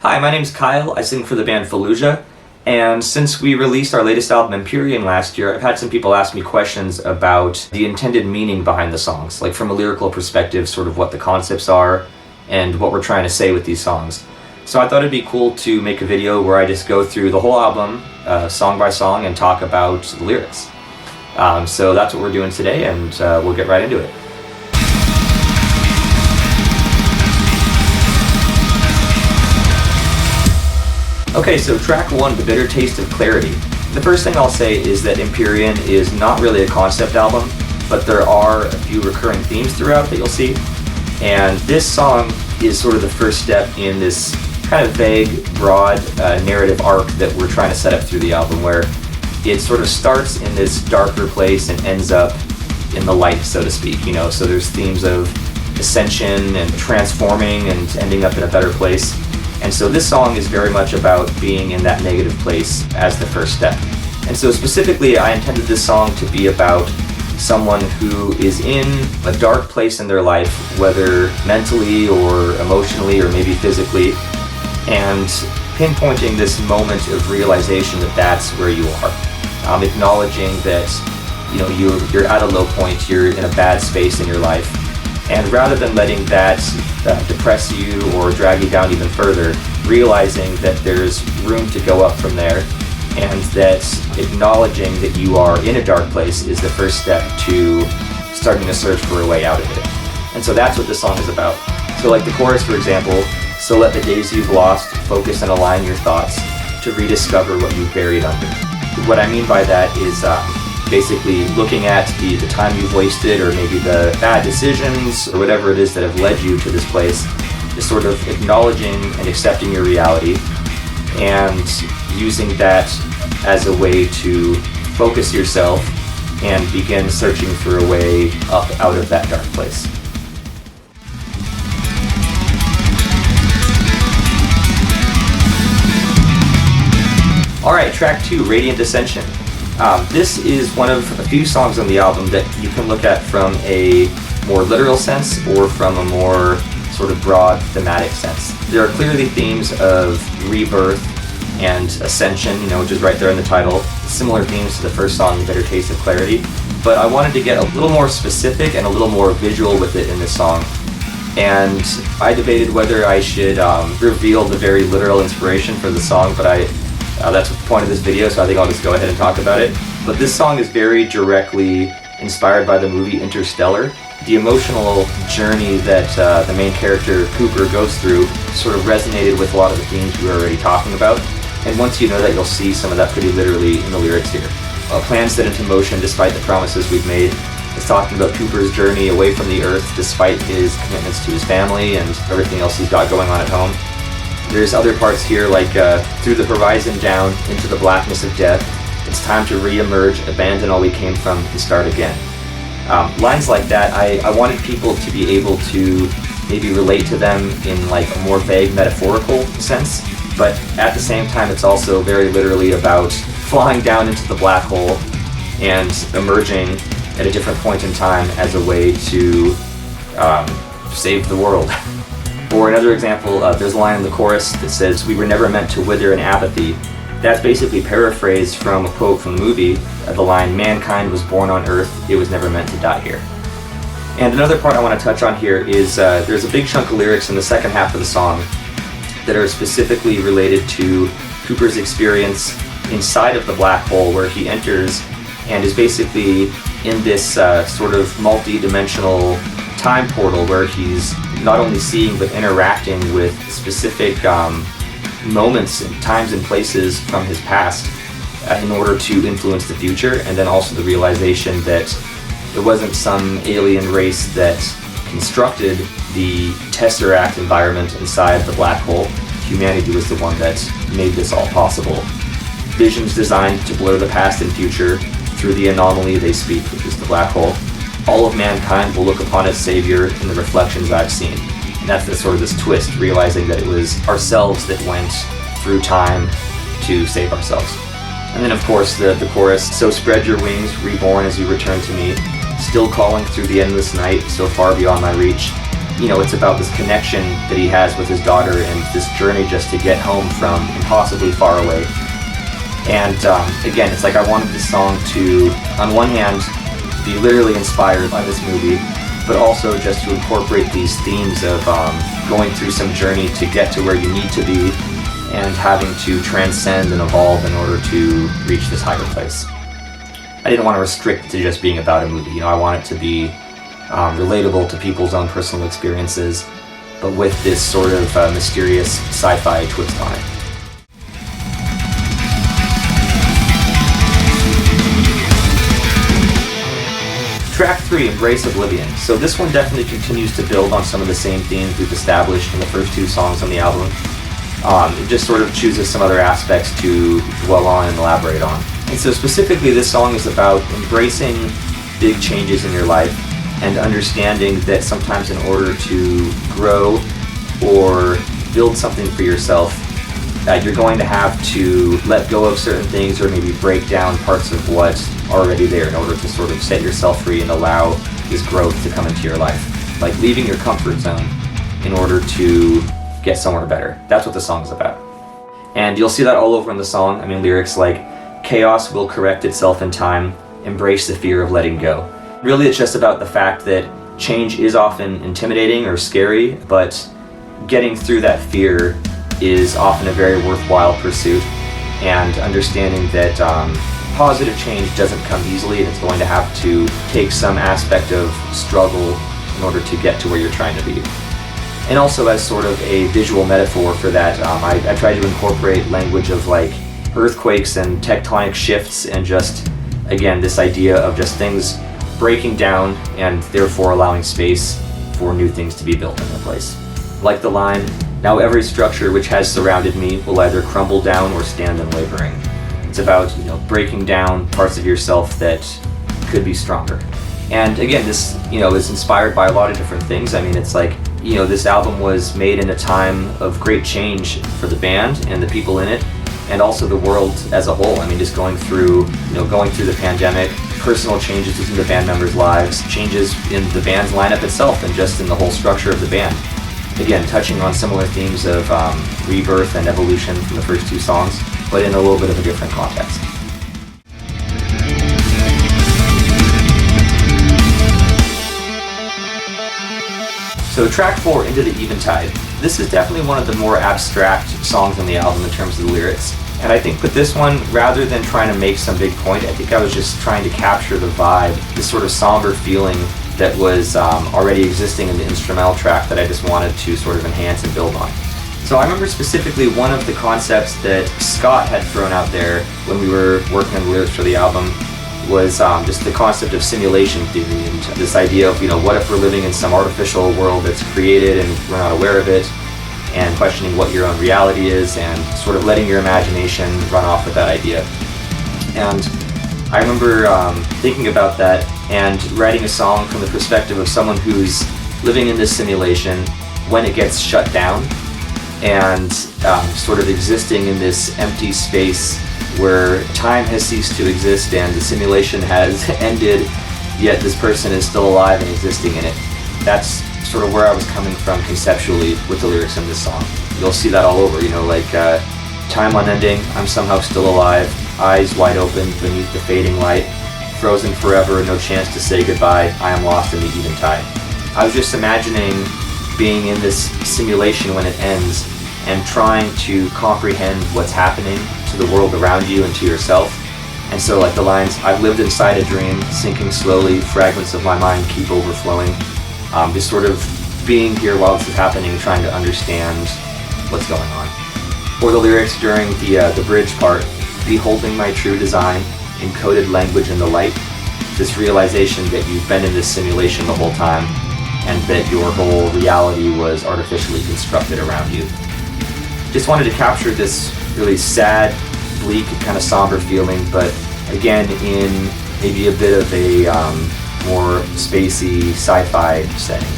Hi, my name's Kyle. I sing for the band Fallujah, and since we released our latest album, Empyrean, last year, I've had some people ask me questions about the intended meaning behind the songs, like from a lyrical perspective, sort of what the concepts are and what we're trying to say with these songs. So I thought it'd be cool to make a video where I just go through the whole album, song by song, and talk about the lyrics. So that's what we're doing today, and we'll get right into it. Okay, so track 1, The Bitter Taste of Clarity. The first thing I'll say is that Empyrean is not really a concept album, but there are a few recurring themes throughout that you'll see. And this song is sort of the first step in this kind of vague, broad narrative arc that we're trying to set up through the album, where it sort of starts in this darker place and ends up in the light, so to speak, you know? So there's themes of ascension and transforming and ending up in a better place. And so this song is very much about being in that negative place as the first step. And so specifically, I intended this song to be about someone who is in a dark place in their life, whether mentally or emotionally or maybe physically, and pinpointing this moment of realization that that's where you are. Acknowledging that you're at a low point, you're in a bad space in your life. And rather than letting that depress you or drag you down even further, realizing that there's room to go up from there, and that acknowledging that you are in a dark place is the first step to starting to search for a way out of it. And so that's what this song is about. So like the chorus, for example, so let the days you've lost focus and align your thoughts to rediscover what you've buried under. What I mean by that is basically looking at the time you've wasted, or maybe the bad decisions or whatever it is that have led you to this place, is sort of acknowledging and accepting your reality and using that as a way to focus yourself and begin searching for a way up out of that dark place. Alright, track 2, Radiant Ascension. This is one of a few songs on the album that you can look at from a more literal sense or from a more sort of broad thematic sense. There are clearly themes of rebirth and ascension, which is right there in the title. Similar themes to the first song, The Bitter Taste of Clarity. But I wanted to get a little more specific and a little more visual with it in this song. And I debated whether I should reveal the very literal inspiration for the song, but that's the point of this video, so I think I'll just go ahead and talk about it. But this song is very directly inspired by the movie Interstellar. The emotional journey that the main character, Cooper, goes through sort of resonated with a lot of the themes we were already talking about. And once you know that, you'll see some of that pretty literally in the lyrics here. Plans set into motion despite the promises we've made. It's talking about Cooper's journey away from the Earth despite his commitments to his family and everything else he's got going on at home. There's other parts here like through the horizon down into the blackness of death. It's time to re-emerge, abandon all we came from, and start again. Lines like that, I wanted people to be able to maybe relate to them in like a more vague metaphorical sense, but at the same time it's also very literally about flying down into the black hole and emerging at a different point in time as a way to save the world. Or another example, there's a line in the chorus that says, "We were never meant to wither in apathy." That's basically paraphrased from a quote from the movie, the line, "Mankind was born on Earth, it was never meant to die here." And another part I want to touch on here is there's a big chunk of lyrics in the second half of the song that are specifically related to Cooper's experience inside of the black hole, where he enters and is basically in this sort of multi-dimensional time portal where he's not only seeing but interacting with specific moments and times and places from his past in order to influence the future, and then also the realization that it wasn't some alien race that constructed the Tesseract environment inside the black hole. Humanity was the one that made this all possible. Visions designed to blur the past and future through the anomaly they speak, which is the black hole. All of mankind will look upon its savior in the reflections I've seen. And that's sort of this twist, realizing that it was ourselves that went through time to save ourselves. And then of course the chorus, "So spread your wings, reborn as you return to me, still calling through the endless night, so far beyond my reach. it's about this connection that he has with his daughter and this journey just to get home from impossibly far away. And again, it's like I wanted this song to, on one hand, be literally inspired by this movie, but also just to incorporate these themes of going through some journey to get to where you need to be and having to transcend and evolve in order to reach this higher place. I didn't want to restrict it to just being about a movie. I want it to be relatable to people's own personal experiences, but with this sort of mysterious sci-fi twist on it. Track 3, Embrace Oblivion. So this one definitely continues to build on some of the same themes we've established in the first 2 songs on the album. It just sort of chooses some other aspects to dwell on and elaborate on. And so specifically this song is about embracing big changes in your life and understanding that sometimes in order to grow or build something for yourself, you're going to have to let go of certain things or maybe break down parts of what's already there in order to sort of set yourself free and allow this growth to come into your life. Like leaving your comfort zone in order to get somewhere better. That's what the song's about. And you'll see that all over in the song. I mean, lyrics like, chaos will correct itself in time, embrace the fear of letting go. Really, it's just about the fact that change is often intimidating or scary, but getting through that fear is often a very worthwhile pursuit, and understanding that positive change doesn't come easily and it's going to have to take some aspect of struggle in order to get to where you're trying to be. And also as sort of a visual metaphor for that, I try to incorporate language of like earthquakes and tectonic shifts and just, again, this idea of just things breaking down and therefore allowing space for new things to be built in their place. Like the line, now every structure which has surrounded me will either crumble down or stand unwavering. It's about, breaking down parts of yourself that could be stronger. And again, this, is inspired by a lot of different things. I mean, it's like, this album was made in a time of great change for the band and the people in it, and also the world as a whole. I mean, just going through the pandemic, personal changes within the band members' lives, changes in the band's lineup itself, and just in the whole structure of the band. Again, touching on similar themes of rebirth and evolution from the first 2 songs, but in a little bit of a different context. So track 4, Into the Eventide. This is definitely one of the more abstract songs on the album in terms of the lyrics. And I think with this one, rather than trying to make some big point, I think I was just trying to capture the vibe, this sort of somber feeling that was already existing in the instrumental track that I just wanted to sort of enhance and build on. So I remember specifically one of the concepts that Scott had thrown out there when we were working on the lyrics for the album was just the concept of simulation theory and this idea of, what if we're living in some artificial world that's created and we're not aware of it, and questioning what your own reality is and sort of letting your imagination run off with that idea. And I remember thinking about that and writing a song from the perspective of someone who's living in this simulation when it gets shut down and sort of existing in this empty space where time has ceased to exist and the simulation has ended, yet this person is still alive and existing in it. That's sort of where I was coming from conceptually with the lyrics in this song. You'll see that all over, time unending, I'm somehow still alive, eyes wide open beneath the fading light, frozen forever, no chance to say goodbye, I am lost in the eventide. I was just imagining being in this simulation when it ends and trying to comprehend what's happening to the world around you and to yourself. And so like the lines, I've lived inside a dream, sinking slowly, fragments of my mind keep overflowing. Just sort of being here while this is happening, trying to understand what's going on. Or the lyrics during the bridge part, beholding my true design, encoded language in the light, this realization that you've been in this simulation the whole time and that your whole reality was artificially constructed around you. Just wanted to capture this really sad, bleak, kind of somber feeling, but again in maybe a bit of a more spacey sci-fi setting.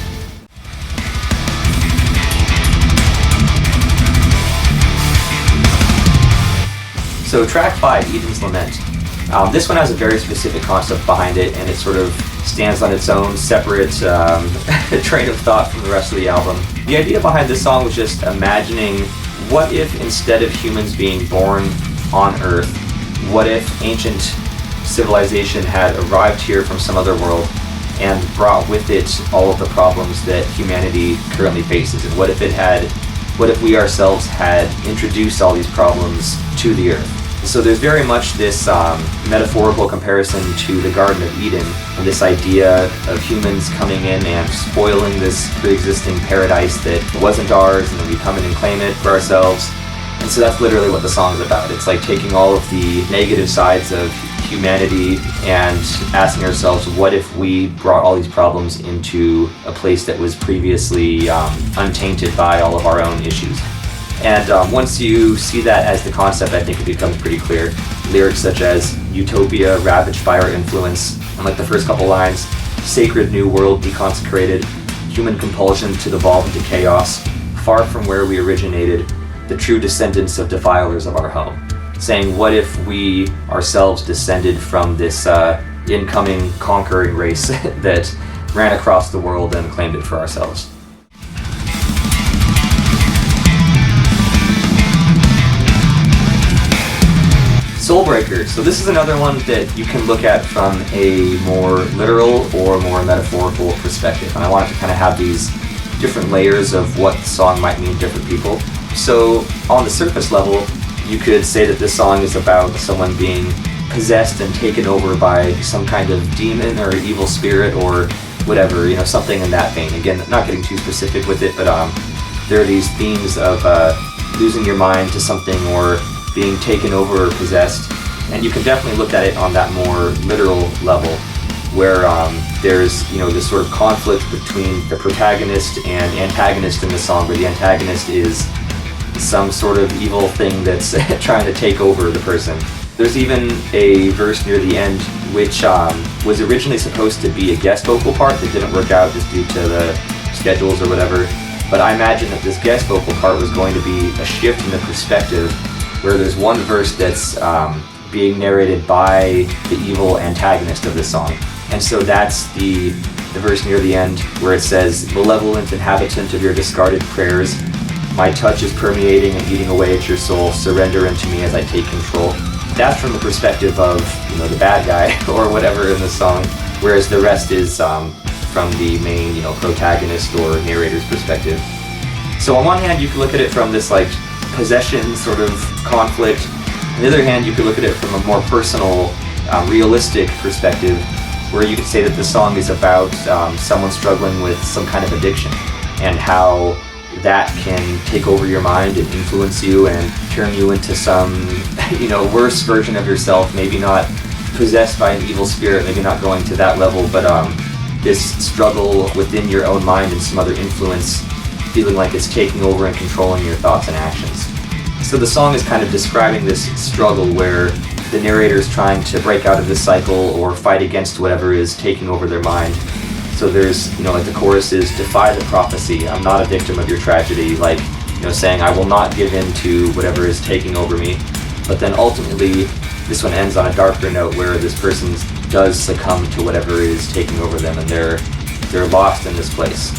So track 5, Eden's Lament. This one has a very specific concept behind it, and it sort of stands on its own separate train of thought from the rest of the album. The idea behind this song was just imagining, what if instead of humans being born on Earth, what if ancient civilization had arrived here from some other world and brought with it all of the problems that humanity currently faces? And what if we ourselves had introduced all these problems to the Earth? So there's very much this metaphorical comparison to the Garden of Eden, and this idea of humans coming in and spoiling this pre-existing paradise that wasn't ours, and then we come in and claim it for ourselves. And so that's literally what the song's about. It's like taking all of the negative sides of humanity and asking ourselves, what if we brought all these problems into a place that was previously untainted by all of our own issues? And once you see that as the concept, I think it becomes pretty clear. Lyrics such as utopia ravaged by our influence, and like the first couple lines, sacred new world deconsecrated, human compulsion to devolve into chaos, far from where we originated, the true descendants of defilers of our home. Saying, what if we ourselves descended from this incoming conquering race that ran across the world and claimed it for ourselves? Soulbreaker. So this is another one that you can look at from a more literal or more metaphorical perspective. And I wanted to kind of have these different layers of what the song might mean to different people. So on the surface level, you could say that this song is about someone being possessed and taken over by some kind of demon or evil spirit or whatever, something in that vein. Again, not getting too specific with it, but there are these themes of losing your mind to something or being taken over or possessed. And you can definitely look at it on that more literal level, where there's this sort of conflict between the protagonist and antagonist in the song, where the antagonist is some sort of evil thing that's trying to take over the person. There's even a verse near the end which was originally supposed to be a guest vocal part that didn't work out just due to the schedules or whatever. But I imagine that this guest vocal part was going to be a shift in the perspective, where there's one verse that's being narrated by the evil antagonist of this song. And so that's the verse near the end where it says, malevolent inhabitant of your discarded prayers, my touch is permeating and eating away at your soul, surrender unto me as I take control. That's from the perspective of the bad guy or whatever in the song, whereas the rest is from the main protagonist or narrator's perspective. So on one hand you can look at it from this like possession sort of conflict. On the other hand, you could look at it from a more personal, realistic perspective, where you could say that the song is about someone struggling with some kind of addiction, and how that can take over your mind and influence you and turn you into some, worse version of yourself. Maybe not possessed by an evil spirit, maybe not going to that level, but this struggle within your own mind and some other influence, feeling like it's taking over and controlling your thoughts and actions. So the song is kind of describing this struggle where the narrator is trying to break out of this cycle or fight against whatever is taking over their mind. So there's, like the chorus is, defy the prophecy, I'm not a victim of your tragedy, like, saying I will not give in to whatever is taking over me. But then ultimately, this one ends on a darker note where this person does succumb to whatever is taking over them, and they're lost in this place.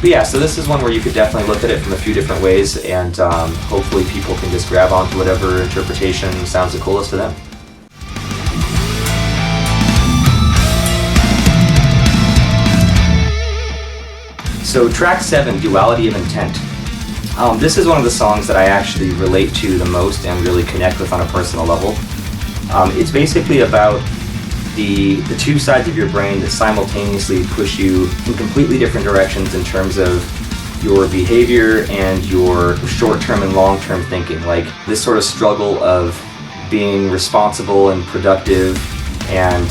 But yeah, so this is one where you could definitely look at it from a few different ways, and hopefully people can just grab onto whatever interpretation sounds the coolest to them. So track 7, Duality of Intent. This is one of the songs that I actually relate to the most and really connect with on a personal level. It's basically about the two sides of your brain that simultaneously push you in completely different directions in terms of your behavior and your short-term and long-term thinking. Like this sort of struggle of being responsible and productive and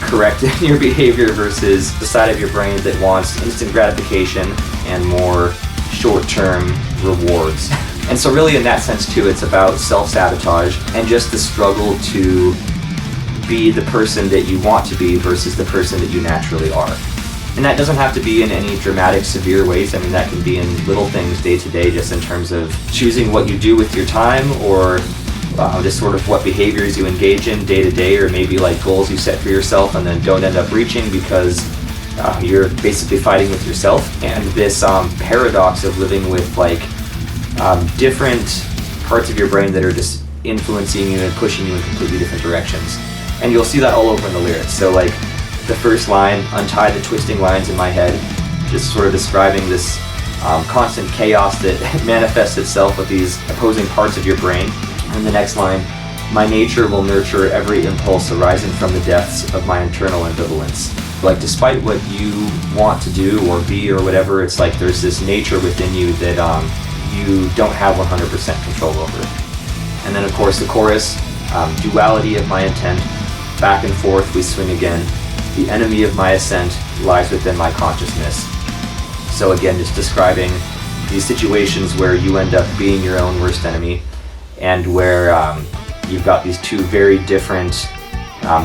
correct in your behavior versus the side of your brain that wants instant gratification and more short-term rewards. And so really in that sense too, it's about self-sabotage and just the struggle to be the person that you want to be versus the person that you naturally are. And that doesn't have to be in any dramatic, severe ways. I mean, that can be in little things day to day, just in terms of choosing what you do with your time or just sort of what behaviors you engage in day to day, or maybe like goals you set for yourself and then don't end up reaching because you're basically fighting with yourself. And this paradox of living with like different parts of your brain that are just influencing you and pushing you in completely different directions. And you'll see that all over in the lyrics. So like the first line, untie the twisting lines in my head, just sort of describing this constant chaos that manifests itself with these opposing parts of your brain. And the next line, my nature will nurture every impulse arising from the depths of my internal ambivalence. Like despite what you want to do or be or whatever, it's like there's this nature within you that you don't have 100% control over. And then of course the chorus, duality of my intent, back and forth we swing again, the enemy of my ascent lies within my consciousness. So again, just describing these situations where you end up being your own worst enemy, and where you've got these two very different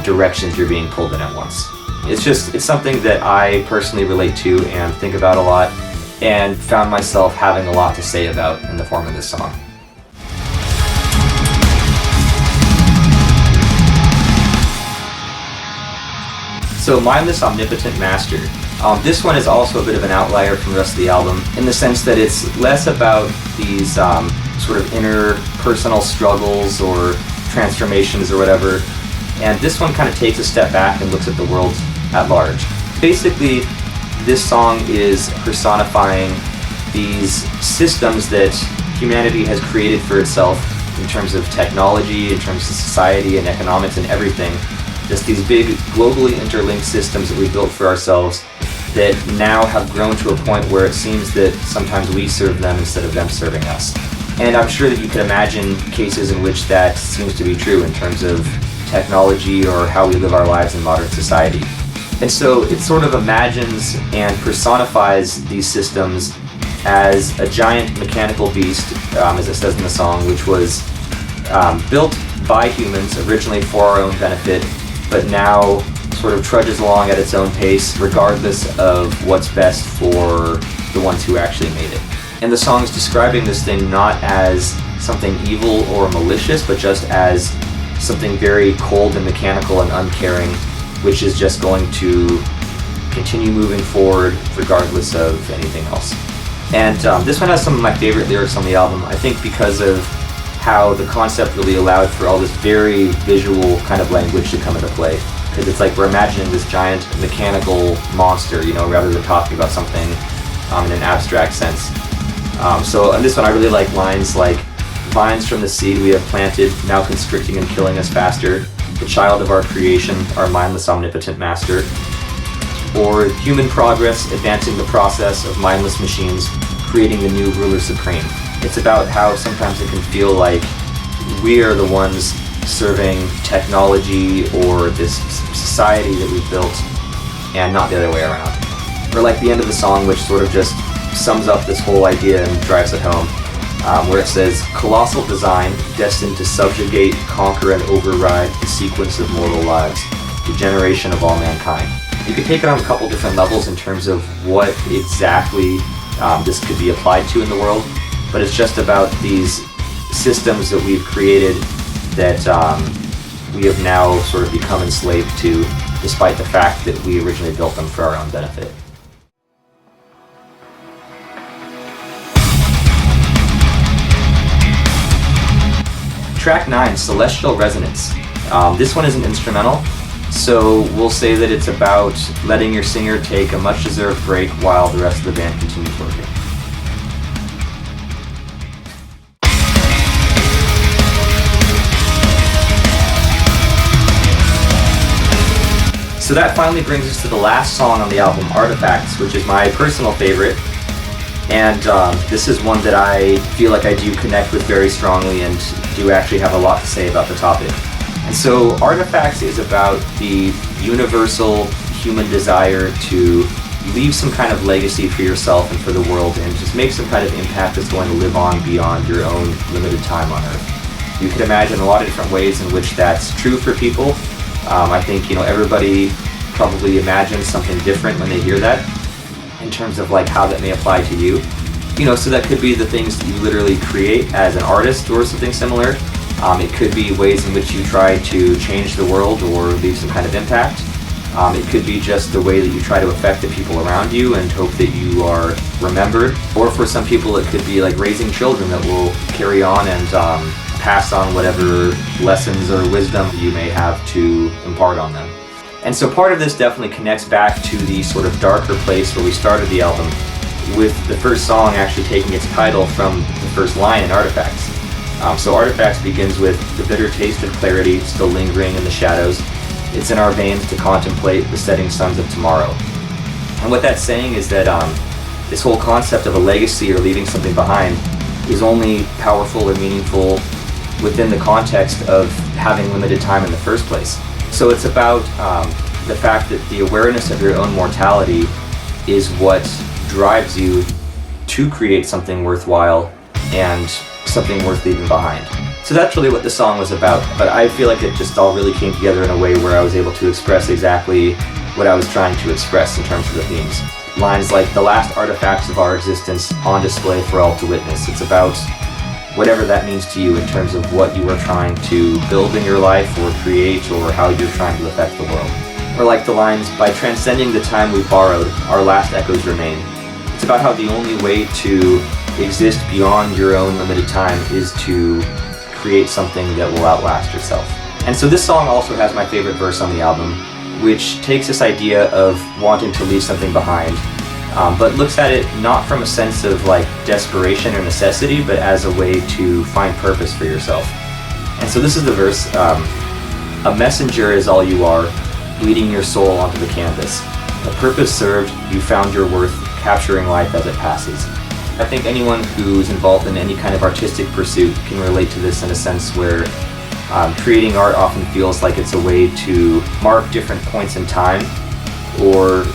directions you're being pulled in at once. It's something that I personally relate to and think about a lot, and found myself having a lot to say about in the form of this song. So Mindless, Omnipotent, Master. This one is also a bit of an outlier from the rest of the album, in the sense that it's less about these sort of interpersonal struggles or transformations or whatever, and this one kind of takes a step back and looks at the world at large. Basically, this song is personifying these systems that humanity has created for itself in terms of technology, in terms of society and economics and everything. Just these big, globally interlinked systems that we built for ourselves that now have grown to a point where it seems that sometimes we serve them instead of them serving us. And I'm sure that you could imagine cases in which that seems to be true in terms of technology or how we live our lives in modern society. And so it sort of imagines and personifies these systems as a giant mechanical beast, as it says in the song, which was built by humans originally for our own benefit, but now sort of trudges along at its own pace regardless of what's best for the ones who actually made it. And the song's describing this thing not as something evil or malicious, but just as something very cold and mechanical and uncaring, which is just going to continue moving forward regardless of anything else. And this one has some of my favorite lyrics on the album, I think because of how the concept really allowed for all this very visual kind of language to come into play. Because it's like we're imagining this giant mechanical monster, you know, rather than talking about something in an abstract sense. So on this one I really like lines like, vines from the seed we have planted, now constricting and killing us faster, the child of our creation, our mindless omnipotent master. Or human progress advancing the process of mindless machines, creating the new ruler supreme. It's about how sometimes it can feel like we are the ones serving technology or this society that we've built, and not the other way around. Or like the end of the song, which sort of just sums up this whole idea and drives it home, where it says, colossal design destined to subjugate, conquer, and override the sequence of mortal lives, the generation of all mankind. You could take it on a couple different levels in terms of what exactly this could be applied to in the world, but it's just about these systems that we've created that we have now sort of become enslaved to, despite the fact that we originally built them for our own benefit. Track 9, Celestial Resonance. This one is an instrumental, so we'll say that it's about letting your singer take a much-deserved break while the rest of the band continues working. So that finally brings us to the last song on the album, Artifacts, which is my personal favorite. And this is one that I feel like I do connect with very strongly and do actually have a lot to say about the topic. And so Artifacts is about the universal human desire to leave some kind of legacy for yourself and for the world, and just make some kind of impact that's going to live on beyond your own limited time on Earth. You could imagine a lot of different ways in which that's true for people. I think, everybody probably imagines something different when they hear that, in terms of like how that may apply to you. So that could be the things that you literally create as an artist or something similar. It could be ways in which you try to change the world or leave some kind of impact. It could be just the way that you try to affect the people around you and hope that you are remembered. Or for some people it could be like raising children that will carry on and pass on whatever lessons or wisdom you may have to impart on them. And so part of this definitely connects back to the sort of darker place where we started the album, with the first song actually taking its title from the first line in Artifacts. So Artifacts begins with the bitter taste of clarity still lingering in the shadows. It's in our veins to contemplate the setting suns of tomorrow. And what that's saying is that this whole concept of a legacy or leaving something behind is only powerful or meaningful within the context of having limited time in the first place. So it's about the fact that the awareness of your own mortality is what drives you to create something worthwhile and something worth leaving behind. So that's really what the song was about, but I feel like it just all really came together in a way where I was able to express exactly what I was trying to express in terms of the themes. Lines like, the last artifacts of our existence on display for all to witness. It's about whatever that means to you in terms of what you are trying to build in your life or create, or how you're trying to affect the world. Or like the lines, by transcending the time we borrowed, our last echoes remain. It's about how the only way to exist beyond your own limited time is to create something that will outlast yourself. And so this song also has my favorite verse on the album, which takes this idea of wanting to leave something behind, but looks at it not from a sense of like desperation or necessity, but as a way to find purpose for yourself. And so this is the verse, a messenger is all you are, bleeding your soul onto the canvas. A purpose served, you found your worth, capturing life as it passes. I think anyone who's involved in any kind of artistic pursuit can relate to this in a sense where creating art often feels like it's a way to mark different points in time, or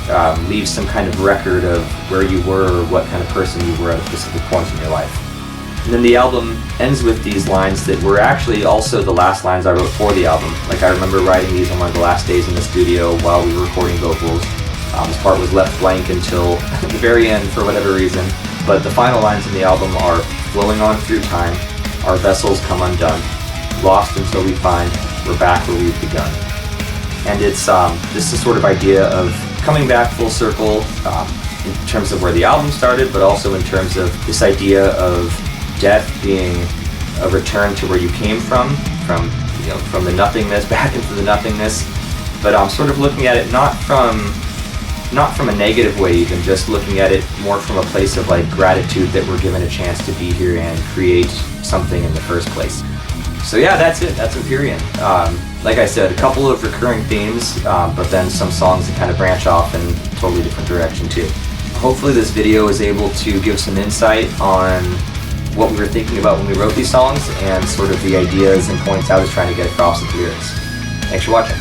leave some kind of record of where you were or what kind of person you were at a specific point in your life. And then the album ends with these lines that were actually also the last lines I wrote for the album. Like, I remember writing these on one of the last days in the studio while we were recording vocals. This part was left blank until the very end for whatever reason. But the final lines in the album are, flowing on through time, our vessels come undone, lost until we find we're back where we've begun. And it's this sort of idea of coming back full circle in terms of where the album started, but also in terms of this idea of death being a return to where you came from the nothingness back into the nothingness. But I'm sort of looking at it not from a negative way, even just looking at it more from a place of like gratitude that we're given a chance to be here and create something in the first place. So yeah, that's it. That's Empyrean. Like I said, a couple of recurring themes, but then some songs that kind of branch off in a totally different direction too. Hopefully this video is able to give some insight on what we were thinking about when we wrote these songs and sort of the ideas and points I was trying to get across with the lyrics. Thanks for watching.